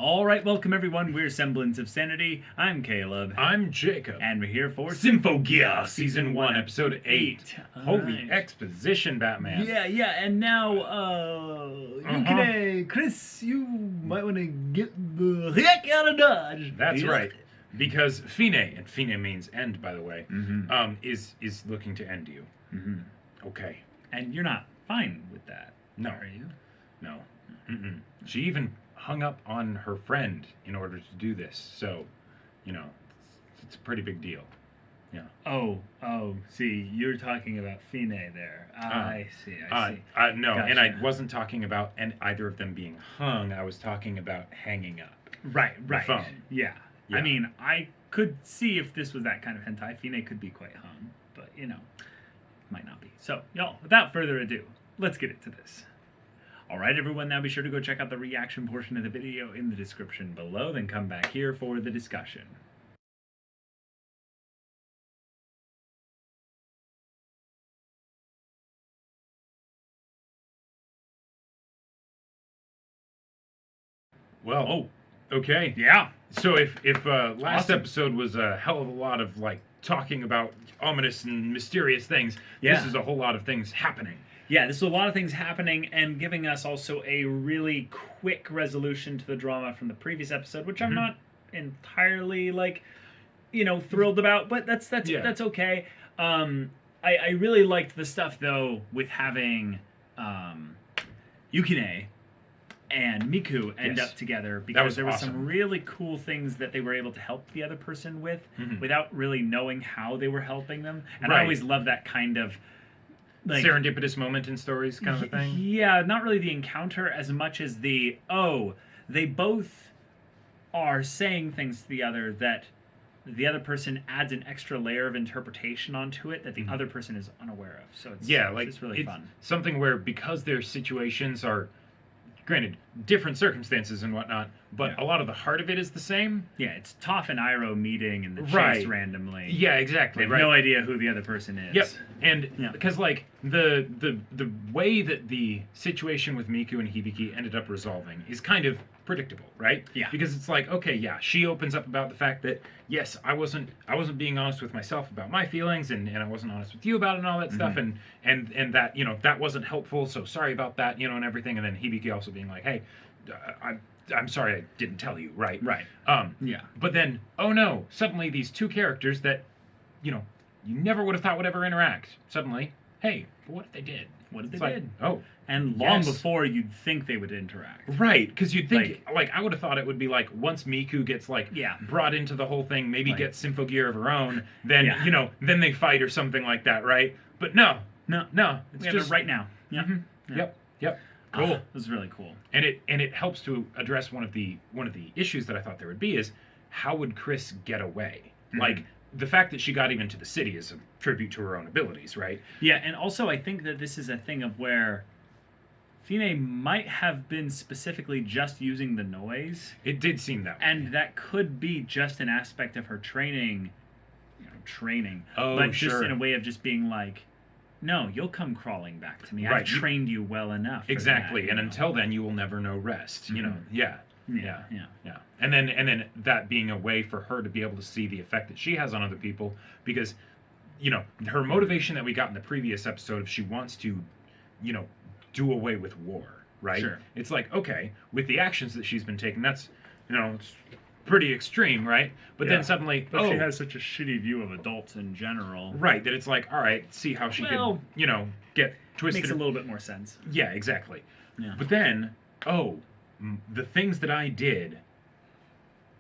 All right, welcome everyone. We're Semblance of Sanity. I'm Caleb. I'm Jacob. And we're here for Symphogear, Season 1, Episode 8. Holy right. exposition, Batman. Yeah, and now, Yukine, Chris, you might want to get the heck out of Dodge. That's Yeah. right. Because Fine, and Fine means end, by the way, Mm-hmm. is looking to end you. Mm-hmm. Okay. And you're not fine with that, No. are you? No. Mm-mm. She even hung up on her friend in order to do this. So, it's a pretty big deal. Yeah. Oh, see, you're talking about Fine there. I see. No, Gotcha. and I wasn't talking about either of them being hung. I was talking about hanging up. Right. phone. Yeah. Yeah. I mean, I could see if this was that kind of hentai. Fine could be quite hung, but, might not be. So, y'all, without further ado, let's get into this. Alright, everyone, now be sure to go check out the reaction portion of the video in the description below, then come back here for the discussion. Well, okay. Yeah. So if last Awesome. episode was a hell of a lot of talking about ominous and mysterious things, Yeah. this is a whole lot of things happening. Yeah, this is a lot of things happening and giving us also a really quick resolution to the drama from the previous episode, which I'm not entirely thrilled about, but that's okay. I really liked the stuff though with having Yukine and Miku end Yes. up together, That because was there were awesome. some really cool things that they were able to help the other person with Mhm. without really knowing how they were helping them. And I Right. always love that kind of Serendipitous moment in stories kind of a thing. Yeah, not really the encounter as much as they both are saying things to the other that the other person adds an extra layer of interpretation onto it that the other person is unaware of. So it's really fun. Something where, because their situations are, granted, different circumstances and whatnot, but Yeah. a lot of the heart of it is the same. Yeah, it's Toph and Iroh meeting in the chase Right. randomly. Yeah, They exactly. have Right. no idea who the other person is. Yep. And Yeah. because the way that the situation with Miku and Hibiki ended up resolving is kind of predictable, right? Yeah. Because it's like, okay, yeah, she opens up about the fact that yes, I wasn't being honest with myself about my feelings, and I wasn't honest with you about it and all that stuff, and that that wasn't helpful, so sorry about that, and everything. And then Hibiki also being like, hey, I'm sorry I didn't tell you, right? Right. Yeah. But then, oh no, suddenly these two characters that, you never would have thought would ever interact, suddenly, hey, but what if they did? What if they It's like, did? oh. And long yes. before you'd think they would interact. Right, because you'd think, I would have thought it would be once Miku gets, Yeah. brought into the whole thing, maybe Like- gets Symphogear of her own, then, Yeah. then they fight or something like that, right? But no, No. it's We have just, it right now. Yeah. Mhm. Yeah. Yep, cool. It was really cool. And it helps to address one of the issues that I thought there would be is, how would Chris get away? Mhm. The fact that she got even to the city is a tribute to her own abilities, right? Yeah, and also I think that this is a thing of where Fine might have been specifically just using the noise, It did seem that way. and that could be just an aspect of her training, Oh, but just sure. in a way of just being like, no, you'll come crawling back to me. Right. I've trained you well enough. for Exactly, that, and you know? until then, you will never know rest. Mhm. Yeah. Yeah. And then that being a way for her to be able to see the effect that she has on other people, because, her motivation that we got in the previous episode, if she wants to, do away with war, right? Sure. It's like, okay, with the actions that she's been taking, that's, it's pretty extreme, right? But Yeah. then suddenly, But she has such a shitty view of adults in general. right, that it's like, all right, see how she Well, could, get twisted. Makes a little bit more sense. Yeah, exactly. Yeah. But then, the things that I did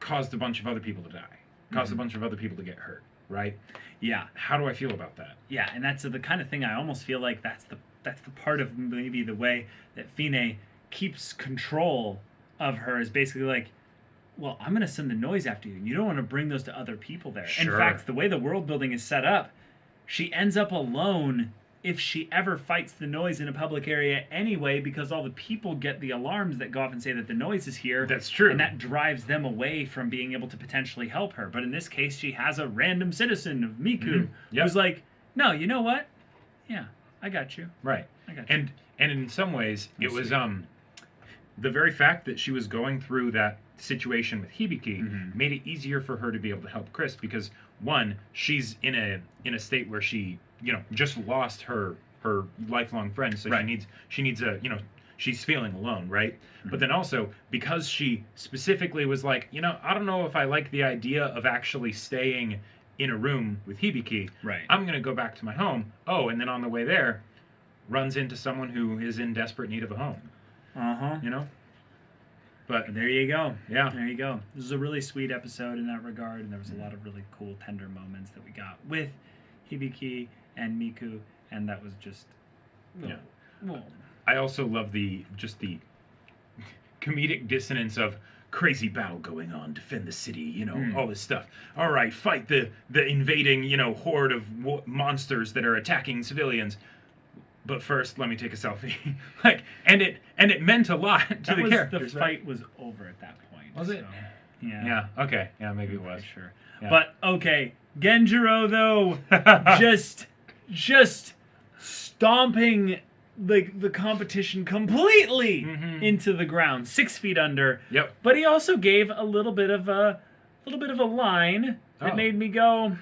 caused a bunch of other people to die, caused a bunch of other people to get hurt, right? Yeah. How do I feel about that? Yeah, and that's the kind of thing I almost feel like that's the part of maybe the way that Fine keeps control of her is basically like, well, I'm going to send the noise after you, and you don't want to bring those to other people there. Sure. In fact, the way the world building is set up, she ends up alone if she ever fights the noise in a public area anyway, because all the people get the alarms that go off and say that the noise is here. That's true. And that drives them away from being able to potentially help her. But in this case, she has a random citizen of Miku Yep. who's like, no, you know what? Yeah, I got you. Right. I got you. And in some ways, it Let's was see. the very fact that she was going through that situation with Hibiki made it easier for her to be able to help Chris because one, she's in a state where she, just lost her lifelong friend, so she needs a, she's feeling alone, right? But then also because she specifically was like, I don't know if I like the idea of actually staying in a room with Hibiki. Right. I'm going to go back to my home. Oh, and then on the way there, runs into someone who is in desperate need of a home. But there you go. Yeah. There you go. This was a really sweet episode in that regard, and there was a lot of really cool, tender moments that we got with Hibiki and Miku, and that was just... Well, I also love the comedic dissonance of crazy battle going on, defend the city, all this stuff. All right, fight the invading, horde of monsters that are attacking civilians. But first, let me take a selfie. And it meant a lot to the characters. The fight was over at that point. Was it? Yeah. Yeah. Okay. Yeah, maybe it was. Sure. Yeah. But okay, Genjiro though, just stomping the competition completely into the ground, 6 feet under. Yep. But he also gave a little bit of a line that made me go,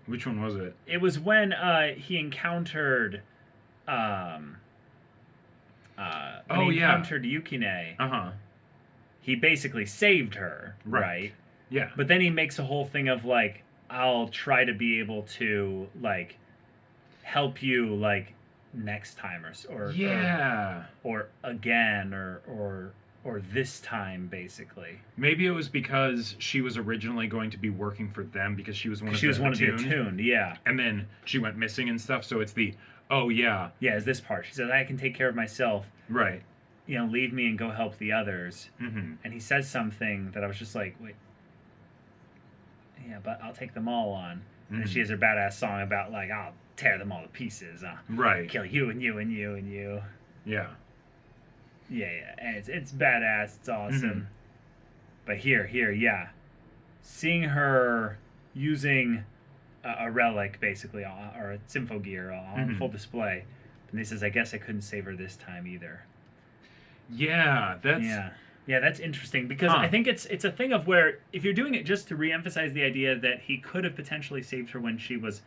Which one was it? It was when he encountered encountered Yukine. He basically saved her, right? Yeah. But then he makes a whole thing of like, I'll try to be able to like help you like next time or again or this time, basically. Maybe it was because she was originally going to be working for them because she was one of the attuned, yeah. And then she went missing and stuff, so it's the is this part. She says, I can take care of myself. Right. Leave me and go help the others. And he says something that I was just like, wait. Yeah, but I'll take them all on. And she has her badass song about like, I'll tear them all to pieces. Right. Kill you and you and you and you. Yeah. Yeah, and it's badass. It's awesome. But here, yeah, seeing her using a relic basically, or a Symphogear on full display, and he says, "I guess I couldn't save her this time either." Yeah, that's that's interesting because I think it's a thing of where if you're doing it just to reemphasize the idea that he could have potentially saved her when she was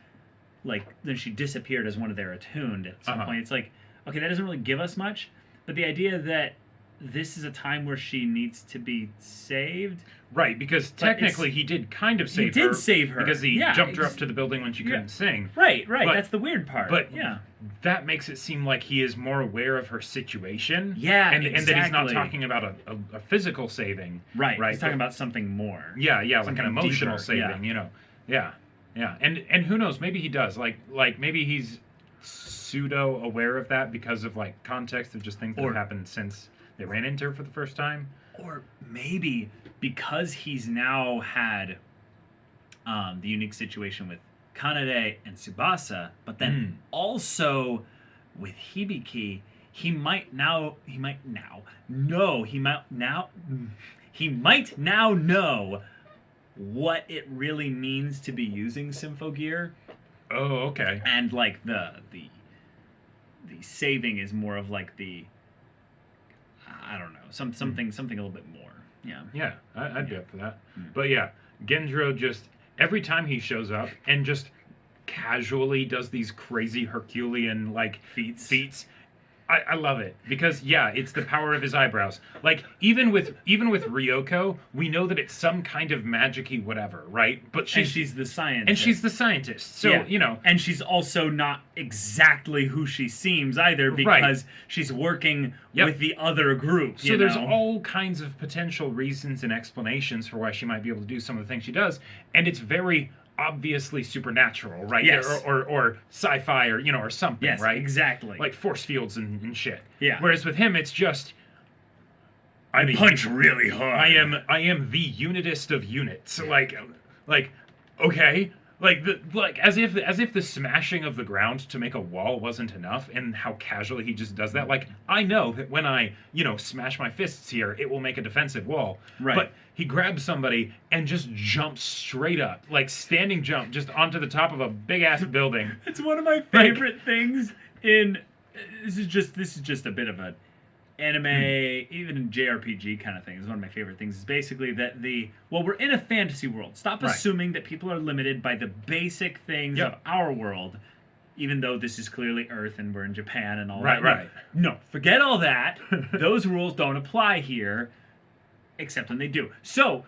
then she disappeared as one of their attuned at some point. It's like, okay, that doesn't really give us much. But the idea that this is a time where she needs to be saved... Right, because technically he did kind of save her. He did save her. Because he jumped her up to the building when she couldn't sing. Right, that's the weird part. But that makes it seem like he is more aware of her situation. Yeah, and that he's not talking about a physical saving. Right, he's talking about something more. Yeah, like an emotional saving, Yeah. And who knows, maybe he does. Like maybe he's pseudo aware of that because of like context of just things that have happened since they ran into her for the first time, or maybe because he's now had the unique situation with Kanade and Tsubasa, but then also with Hibiki, he might now know what it really means to be using Symphogear. Oh, okay. And like the saving is more of like the, I don't know, something a little bit more. Yeah. Yeah, I'd be up for that. But yeah, Genjiro just every time he shows up and just casually does these crazy Herculean like feats. I love it because it's the power of his eyebrows. Like even with Ryoko, we know that it's some kind of magic-y whatever, right? But she's the scientist. So and she's also not exactly who she seems either because she's working with the other group. So there's all kinds of potential reasons and explanations for why she might be able to do some of the things she does, and it's very obviously supernatural, right? Yes. Or sci-fi or something, yes, right? Exactly. Like force fields and shit. Yeah. Whereas with him, it's just I punch really hard. I am the unitist of units. Like okay. Like as if the smashing of the ground to make a wall wasn't enough, and how casually he just does that. Like I know that when I smash my fists here, it will make a defensive wall. Right. But he grabs somebody and just jumps straight up, like standing jump, just onto the top of a big ass building. It's one of my favorite things in. This is just a bit of anime, even in JRPG kind of thing, is one of my favorite things. Is basically that we're in a fantasy world. Stop assuming that people are limited by the basic things of our world, even though this is clearly Earth and we're in Japan and all that. Right. No, forget all that. Those rules don't apply here, except when they do. So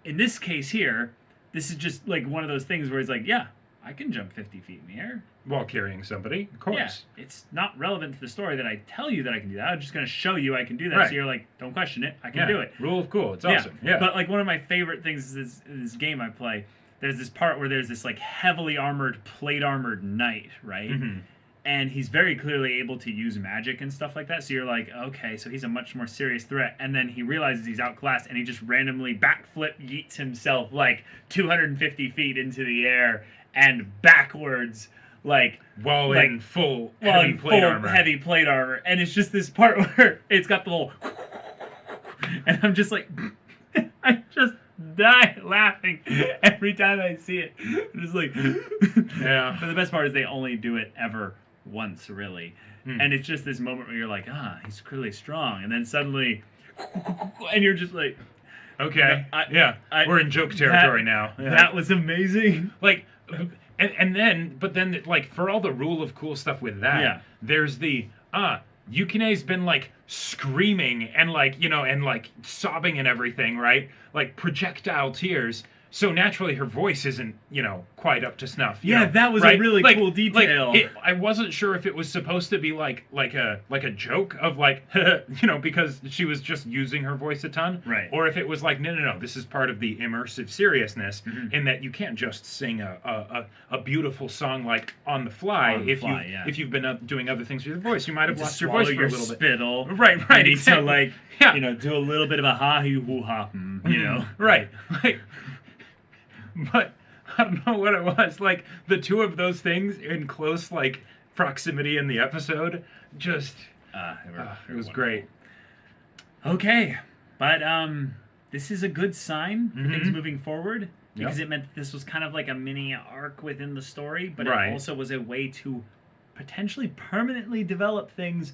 in this case here, this is just like one of those things where it's like, yeah, I can jump 50 feet in the air. While carrying somebody, of course. Yeah, it's not relevant to the story that I tell you that I can do that. I'm just going to show you I can do that. Right. So you're like, don't question it. I can do it. Rule of cool. It's awesome. Yeah. But like one of my favorite things is in this game I play, there's this part where there's this like heavily armored, plate armored knight, right? Mm-hmm. And he's very clearly able to use magic and stuff like that. So you're like, okay, so he's a much more serious threat. And then he realizes he's outclassed and he just randomly backflip yeets himself like 250 feet into the air and backwards, like while in full heavy plate armor. And it's just this part where it's got the whole and I'm just like I just die laughing every time I see it. I'm just like yeah. But the best part is they only do it ever once, really. And it's just this moment where you're like, he's clearly strong, and then suddenly and you're just like, okay, we're in joke territory now. Yeah. That was amazing. Like, and then like for all the rule of cool stuff with that, there's the Yukine's been like screaming and like, and like sobbing and everything, right? Like projectile tears. So naturally her voice isn't, quite up to snuff. That was a really cool detail. I wasn't sure if it was supposed to be like a joke of like, because she was just using her voice a ton. Right. Or if it was like, no, this is part of the immersive seriousness in that you can't just sing a beautiful song like on the fly. If you've been doing other things with your voice, you might have lost your voice for a little bit. Spittle. Right. You need to like, do a little bit of a ha-hoo-hoo-ha, Right. Like, but I don't know what it was. Like the two of those things in close like proximity in the episode, just it was great. Okay, but this is a good sign for things moving forward because it meant that this was kind of like a mini arc within the story, but it also was a way to potentially permanently develop things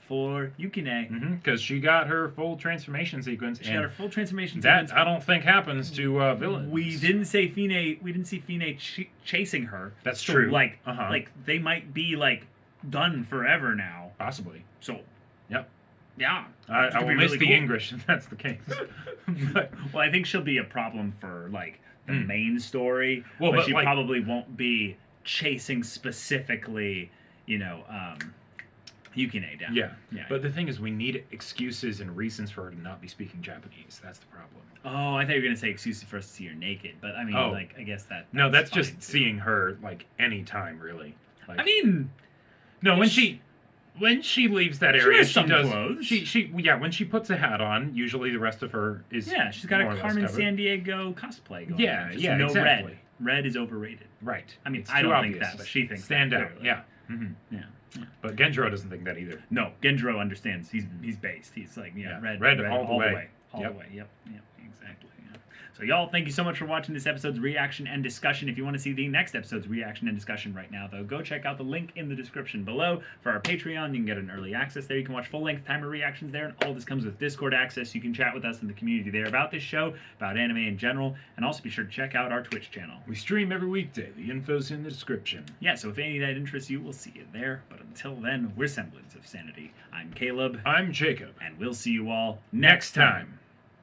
for Yukine. Because she got her full transformation sequence. She got her full transformation sequence. That I don't think happens to villains. We didn't see Fine chasing her. That's true. Like they might be like done forever now. Possibly. So. Yep. Yeah. I will miss the English if that's the case. Well, I think she'll be a problem for like the main story. Well, but she probably won't be chasing specifically, Yukine down. Yeah. But the thing is, we need excuses and reasons for her to not be speaking Japanese. That's the problem. Oh, I thought you were going to say excuses for us to see her naked. But I mean, I guess that... No, that's just seeing her, like, anytime, really. Like, I mean... No, when she leaves that area, she does... She when she puts a hat on, usually the rest of her is she's got a Carmen Sandiego cosplay going on. No exactly. Red is overrated. Right. I mean, I don't think that, but she thinks stand that. out. Yeah. Yeah. But Genjiro doesn't think that either. No, Genjiro understands. He's based. He's like, red all the way. All the way. Yep, exactly. Yeah. So y'all, thank you so much for watching this episode's reaction and discussion. If you want to see the next episode's reaction and discussion right now, though, go check out the link in the description below for our Patreon. You can get an early access there. You can watch full-length timer reactions there, and all this comes with Discord access. You can chat with us in the community there about this show, about anime in general, and also be sure to check out our Twitch channel. We stream every weekday. The info's in the description. Yeah, so if any of that interests you, we'll see you there. But until then, we're Semblance of Sanity. I'm Caleb. I'm Jacob. And we'll see you all next time.